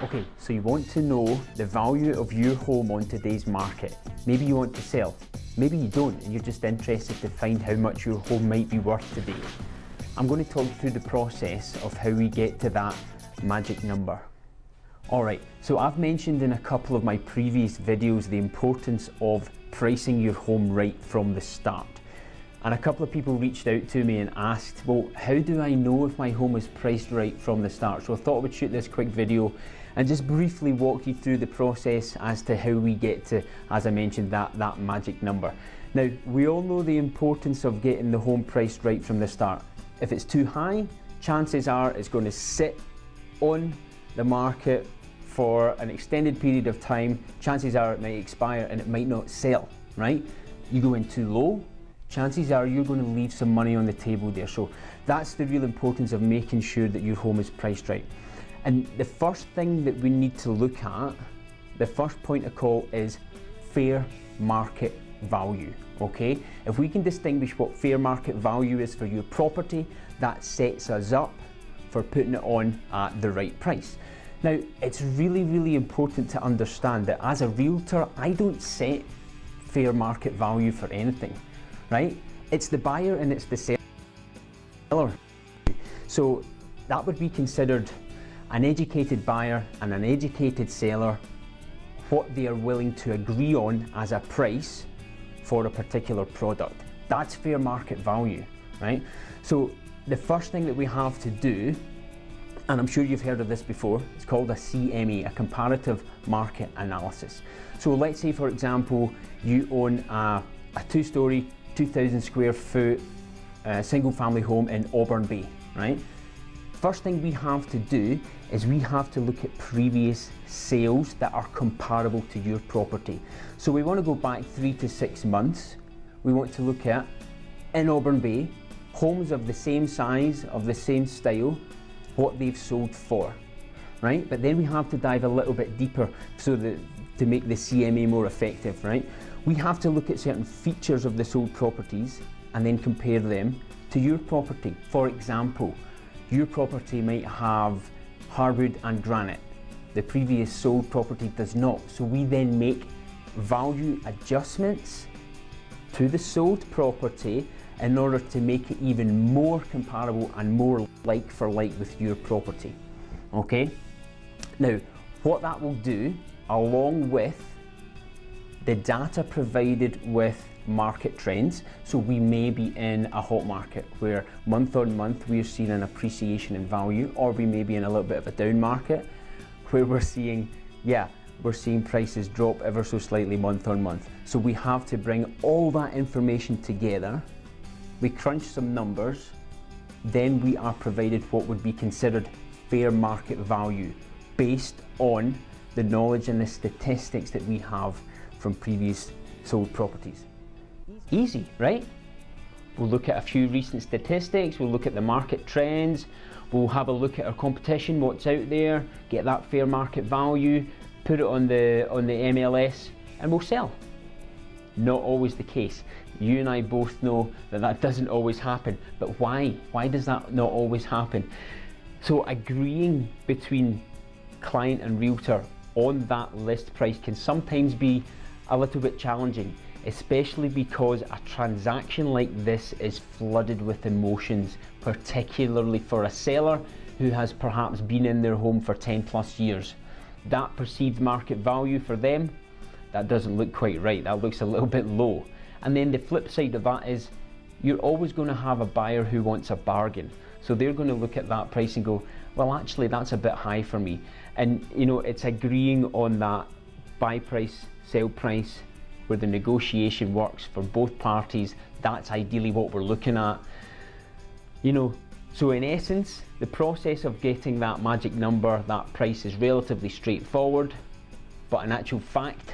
Okay, so you want to know the value of your home on today's market. Maybe you want to sell, maybe you don't, and you're just interested to find how much your home might be worth today. I'm going to talk you through the process of how we get to that magic number. Alright, so I've mentioned in a couple of my previous videos the importance of pricing your home right from the start. And a couple of people reached out to me and asked, well, how do I know if my home is priced right from the start? So I thought I would shoot this quick video and just briefly walk you through the process as to how we get to, as I mentioned, that magic number. Now, we all know the importance of getting the home priced right from the start. If it's too high, chances are it's going to sit on the market for an extended period of time. Chances are it might expire and it might not sell, right? You go in too low, chances are you're going to leave some money on the table there. So that's the real importance of making sure that your home is priced right. And the first thing that we need to look at, the first point of call, is fair market value, okay? If we can distinguish what fair market value is for your property, that sets us up for putting it on at the right price. Now, it's really, really important to understand that as a realtor, I don't set fair market value for anything, right? It's the buyer and it's the seller. So that would be considered an educated buyer and an educated seller, what they are willing to agree on as a price for a particular product. That's fair market value, right? So the first thing that we have to do, and I'm sure you've heard of this before, it's called a CMA, a comparative market analysis. So let's say, for example, you own a two-story, 2,000 square foot single family home in Auburn Bay, right? First thing we have to do is we have to look at previous sales that are comparable to your property. So we want to go back 3 to 6 months. We want to look at, in Auburn Bay, homes of the same size, of the same style, what they've sold for, right? But then we have to dive a little bit deeper to make the CMA more effective, right? We have to look at certain features of the sold properties and then compare them to your property. For example, your property might have hardwood and granite. The previous sold property does not. So we then make value adjustments to the sold property in order to make it even more comparable and more like for like with your property, okay? Now, what that will do, along with the data provided with market trends, so we may be in a hot market where month on month we're seeing an appreciation in value, or we may be in a little bit of a down market where we're seeing prices drop ever so slightly month on month. So we have to bring all that information together, we crunch some numbers, then we are provided what would be considered fair market value based on the knowledge and the statistics that we have from previous sold properties. Easy, right? We'll look at a few recent statistics, we'll look at the market trends, we'll have a look at our competition, what's out there, get that fair market value, put it on the MLS, and we'll sell. Not always the case. You and I both know that doesn't always happen, but why? Why does that not always happen? So agreeing between client and realtor on that list price can sometimes be a little bit challenging, especially because a transaction like this is flooded with emotions, particularly for a seller who has perhaps been in their home for 10 plus years. That perceived market value for them, that doesn't look quite right, that looks a little bit low. And then the flip side of that is you're always going to have a buyer who wants a bargain. So they're going to look at that price and go, well, actually that's a bit high for me. And you know, it's agreeing on that buy price, sell price, where the negotiation works for both parties. That's ideally what we're looking at. You know, so in essence, the process of getting that magic number, that price, is relatively straightforward, but in actual fact,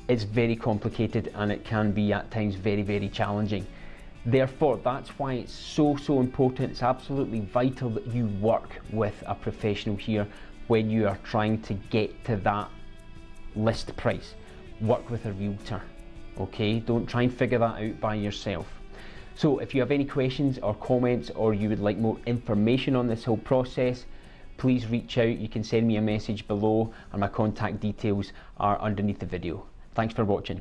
it's very complicated and it can be at times very, very challenging. Therefore, that's why it's so important. It's absolutely vital that you work with a professional here when you are trying to get to that list price. Work with a realtor, okay? Don't try and figure that out by yourself. So if you have any questions or comments, or you would like more information on this whole process, please reach out. You can send me a message below, and my contact details are underneath the video. Thanks for watching.